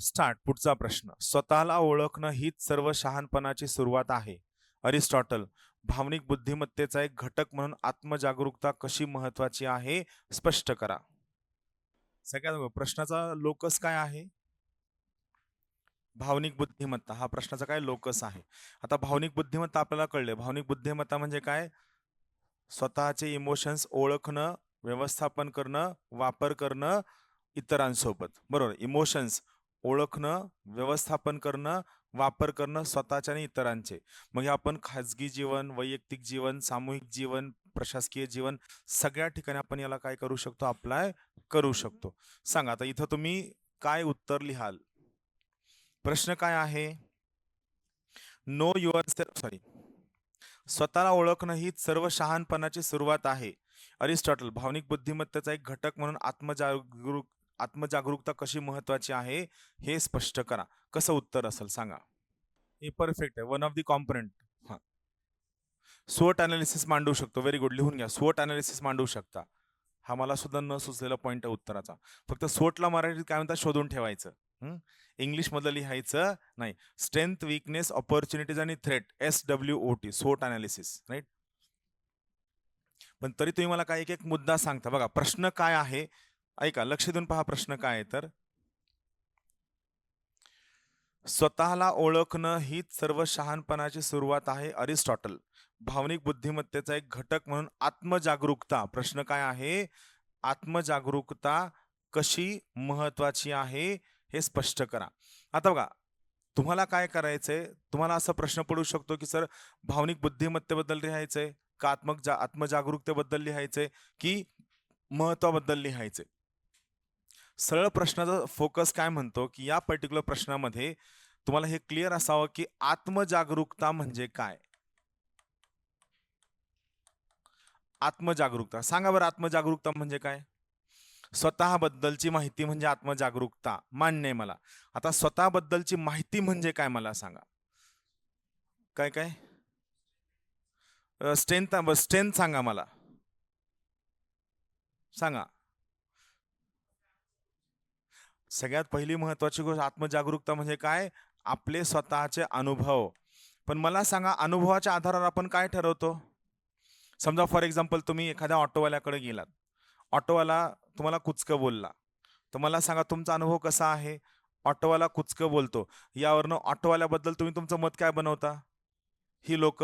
Start. पुढचा प्रश्न. स्वतःला ओळखणं हीच सर्व शहाणपणाची सुरुवात आहे. अरिस्टॉटल. भावनिक बुद्धिमत्तेचा एक घटक म्हणून आत्मजागरूकता कशी महत्वाची आहे स्पष्ट करा. सगळ्यात प्रश्नाचा लोकस काय आहे? भावनिक बुद्धिमत्ता हा प्रश्नाचा काय लोकस आहे. आता भावनिक बुद्धिमत्ता आपल्याला कळले. भावनिक बुद्धिमत्ता म्हणजे काय? स्वतःचे इमोशन्स ओळखणं, व्यवस्थापन करणं, वापर करणं इतरांसोबत. बरोबर. इमोशन्स ओळखणं, व्यवस्थापन करणं, वापर करणं स्वतःच्या आणि इतरांचे. मग हे आपण खाजगी जीवन, वैयक्तिक जीवन, सामूहिक जीवन, प्रशासकीय जीवन सगळ्या ठिकाणी आपण याला काय करू शकतो? अप्लाय करू शकतो. सांगा आता इथं तुम्ही काय उत्तर लिहाल? प्रश्न काय आहे? Know yourself sorry. स्वतःला ओळखणं हीच सर्व शहाणपणाची सुरुवात आहे. अरिस्टॉटल. भावनिक बुद्धिमत्तेचा एक घटक म्हणून आत्मजागरूकता कशी महत्वाची आहे हे स्पष्ट करा. कसं उत्तर असेल सांगा. हे परफेक्ट आहे. One of the component. हा, स्वॉट अनालिसिस मांडू शकतो. Very good. लिहून घ्या. स्वॉट अनालिसिस मांडू शकता. हा मला सुद्धा न सुचलेला पॉईंट आहे उत्तराचा. फक्त स्वॉटला मराठीत काय म्हणतात शोधून ठेवायचं. इंग्लिश मधलं लिहायचं नाही. स्ट्रेंथ, वीकनेस, ऑपॉर्च्युनिटीज आणि थ्रेट. SWOT. स्वॉट अनालिसिस. राईट. पण तरी तुम्ही मला काय एक एक मुद्दा सांगता. बघा प्रश्न काय आहे ऐका, लक्ष देऊन पहा. प्रश्न काय आहे तर स्वतःला ओळखणं हीच सर्व शहाणपणाची सुरुवात आहे. अरिस्टॉटल. भावनिक बुद्धिमत्तेचा एक घटक म्हणून आत्मजागरूकता. प्रश्न काय आहे? आत्मजागरूकता कशी महत्वाची आहे हे स्पष्ट करा. आता बघा तुम्हाला काय करायचंय? तुम्हाला असा प्रश्न पडू शकतो की सर भावनिक बुद्धिमत्तेबद्दल लिहायचंय का आत्मजागरूकतेबद्दल लिहायचंय की महत्वाबद्दल लिहायचंय? सरळ प्रश्नाचा फोकस काय म्हणतो की या पर्टिक्युलर प्रश्नामध्ये तुम्हाला हे क्लिअर असावं की आत्मजागरूकता म्हणजे काय. आत्मजागरूकता सांगा बरं. आत्मजागरूकता म्हणजे काय? स्वतःबद्दलची माहिती म्हणजे आत्मजागरूकता. मान्य आहे मला. आता स्वतःबद्दलची माहिती म्हणजे काय मला सांगा. काय काय? स्ट्रेंथ सांगा मला. सांगा. सगळ्यात पहिली महत्वाची गोष्ट आत्मजागरूकता म्हणजे काय? आपले स्वतःचे अनुभव. पण मला सांगा अनुभवाच्या आधारावर आपण काय ठरवतो? समजा फॉर एक्झाम्पल तुम्ही एखाद्या ऑटोवाल्याकडे गेलात. ऑटोवाला तुम्हाला कुचकं बोलला. तर मला सांगा तुमचा अनुभव कसा आहे? ऑटोवाला कुचकं बोलतो. यावरनं ऑटोवाल्याबद्दल तुम्ही तुमचं मत काय बनवता? ही लोक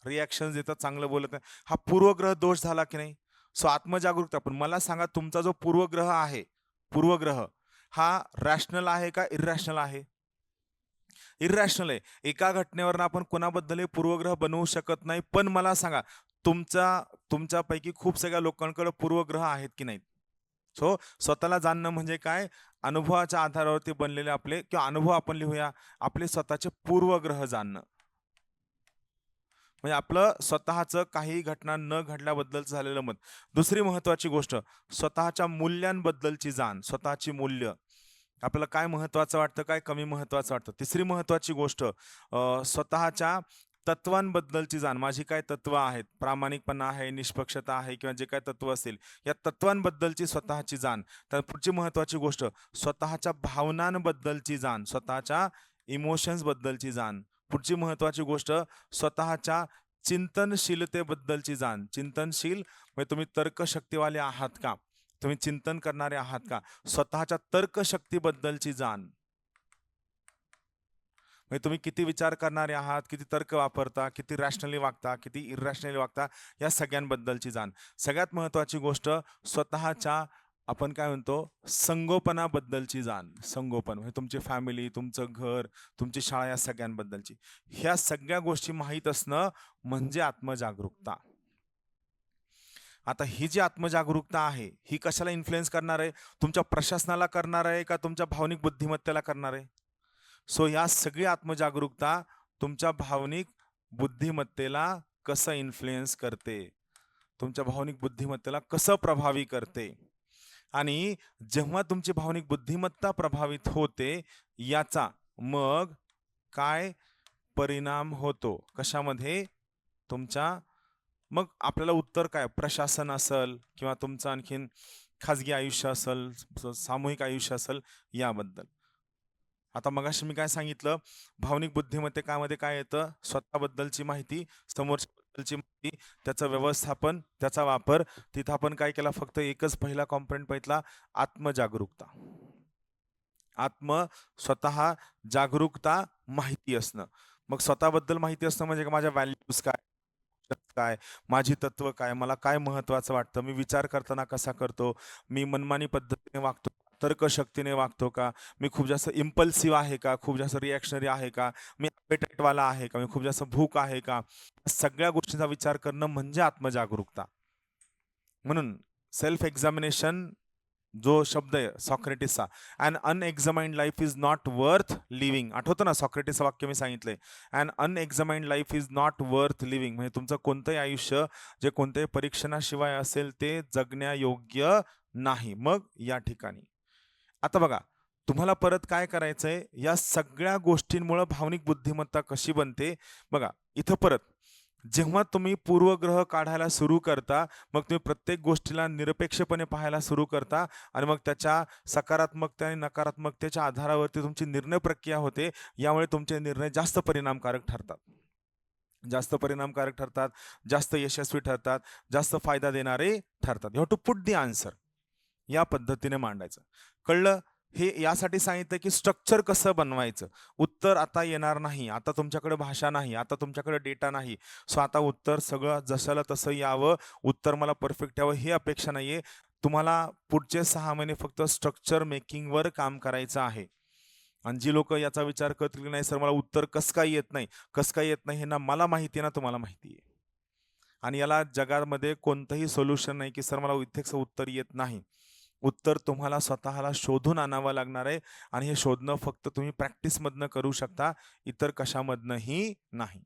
रिॲक्शन देतात, चांगलं बोलत नाही. हा पूर्वग्रह दोष झाला की नाही? सो आत्मजागरूकता. पण मला सांगा तुमचा जो पूर्वग्रह आहे, पूर्वग्रह हा रॅशनल आहे का इरॅशनल आहे? इरॅशनल आहे. एका घटनेवरनं आपण कोणाबद्दल पूर्वग्रह बनवू शकत नाही. पण मला सांगा तुमच्यापैकी खूप सगळ्या लोकांकडे पूर्वग्रह आहेत की नाहीत? सो स्वतःला जाणणं म्हणजे काय? अनुभवाच्या आधारावरती बनलेले आपले किंवा अनुभव आपण लिहूया आपले स्वतःचे पूर्वग्रह जाणणं. म्हणजे आपलं स्वतःचं काही घटना न घडल्याबद्दलचं झालेलं मत. दुसरी महत्वाची गोष्ट स्वतःच्या मूल्यांबद्दलची जाण. स्वतःची मूल्य आपल्याला काय महत्वाचं वाटतं, काय कमी महत्वाचं वाटतं. तिसरी महत्वाची गोष्ट स्वतःच्या तत्वांबद्दलची जाण. माझी काय तत्व आहेत? प्रामाणिकपणा आहे, निष्पक्षता आहे किंवा जे काय तत्व असेल या तत्वांबद्दलची स्वतःची जाण. तर पुढची महत्वाची गोष्ट स्वतःच्या भावनांबद्दलची जाण. स्वतःच्या इमोशन्स बद्दलची जाण. पुढची महत्वाची गोष्ट स्वतःच्या चिंतनशीलतेबद्दलची जाण. चिंतनशील म्हणजे तुम्ही तर्कशक्तीवाले आहात का? तुम्ही चिंतन करणारे आहात का? स्वतःच्या तर्कशक्तीबद्दलची जाण. म्हणजे तुम्ही किती विचार करणारे आहात, किती तर्क वापरता, किती रॅशनली वागता, किती इरॅशनली वागता या सगळ्यांबद्दलची जाण. सगळ्यात महत्वाची गोष्ट स्वतःच्या आपण काय म्हणतो संगोपनाबद्दलची जाण. संगोपन म्हणजे तुमची फॅमिली, तुमचं घर, तुमची शाळा या सगळ्यांबद्दलची. ह्या सगळ्या गोष्टी माहीत असणं म्हणजे आत्मजागरूकता. आता ही जी आत्मजागरूकता आहे ही कशाला इन्फ्लुएन्स करणार आहे? तुमच्या प्रशासनाला करणार आहे का तुमच्या भावनिक बुद्धिमत्तेला करणार आहे? सो या सगळी आत्मजागरूकता तुमच्या भावनिक बुद्धिमत्तेला कसं इन्फ्लुएन्स करते, तुमच्या भावनिक बुद्धिमत्तेला कसं प्रभावी करते. आणि जेव्हा तुमची भावनिक बुद्धिमत्ता प्रभावित होते याचा मग काय परिणाम होतो कशामध्ये? तुमच्या मग आपल्याला उत्तर काय? प्रशासन असेल किंवा तुमचं आणखीन खाजगी आयुष्य असेल, सामूहिक आयुष्य असेल याबद्दल. आता मगाशी मी काय सांगितलं, भावनिक बुद्धिमत्ते मध्ये काय येतं? स्वतःबद्दलची माहिती, समोरच्याबद्दलची माहिती, त्याचं व्यवस्थापन, त्याचा वापर. तिथं आपण काय केला? फक्त एकच पहिला कॉम्पोनंट बघितला, आत्मजागरूकता. स्वतः जागरूकता, माहिती असणं. मग स्वतःबद्दल माहिती असणं म्हणजे माझ्या व्हॅल्यूज काय, काय, माझी तत्व काय, मला काय महत्वाचं वाटतं, मी विचार करताना कसा करतो, मी मनमानी पद्धतीने वागतो, तर्कशक्तीने वागतो का, मी खूप जास्त इम्पल्सिव्ह आहे का, खूप जास्त रिॲक्शनरी आहे का, मी appetite आहे का, मी खूप जास्त भूक आहे का, सगळ्या गोष्टींचा विचार करणं म्हणजे आत्मजागरूकता. म्हणून सेल्फ एक्झामिनेशन जो शब्द आहे सॉक्रेटिसचा, अन unexamined life is not worth living. आठवतं ना सॉक्रेटिसचं वाक्य मी सांगितलंय, अन unexamined life is not worth living. म्हणजे तुमचं कोणतंही आयुष्य जे कोणत्याही परीक्षणाशिवाय असेल ते जगण्यायोग्य नाही. मग या ठिकाणी आता बघा, तुम्हाला परत काय करायचंय, या सगळ्या गोष्टींमुळे भावनिक बुद्धिमत्ता कशी बनते बघा. इथं परत जेव्हा तुम्ही पूर्वग्रह काढायला सुरू करता, मग तुम्ही प्रत्येक गोष्टीला निरपेक्षपणे पाहायला सुरू करता आणि मग त्याच्या सकारात्मकता आणि नकारात्मकतेच्या आधारावरती तुमची निर्णय प्रक्रिया होते. यामुळे तुमचे निर्णय जास्त परिणामकारक ठरतात. जास्त परिणामकारक ठरतात, जास्त यशस्वी ठरतात, जास्त फायदा देणारे ठरतात. You have to put the answer. या पद्धतीने मांडायचं. कळलं? हे यासाठी सांगितलं की स्ट्रक्चर कसं बनवायचं. उत्तर आता येणार नाही, आता तुमच्याकडे भाषा नाही, आता तुमच्याकडे डेटा नाही. सो आता उत्तर सगळं जशाला तसं यावं, उत्तर मला परफेक्ट यावं ही अपेक्षा नाहीये. तुम्हाला पुढचे 6 महिने फक्त स्ट्रक्चर मेकिंगवर काम करायचं आहे. आणि जी लोक याचा विचार करतील की नाही सर मला उत्तर कसं काय येत नाही, कसं काय येत नाही, हे ना मला माहिती आहे ना तुम्हाला माहिती आहे. आणि याला जगामध्ये कोणतंही सोल्युशन नाही की सर मला इथेच उत्तर येत नाही. उत्तर तुम्हाला स्वतःला शोधून आणावं लागणार आहे आणि हे शोधणं फक्त तुम्ही प्रॅक्टिसमधनं करू शकता, इतर कशामधनंही नाही.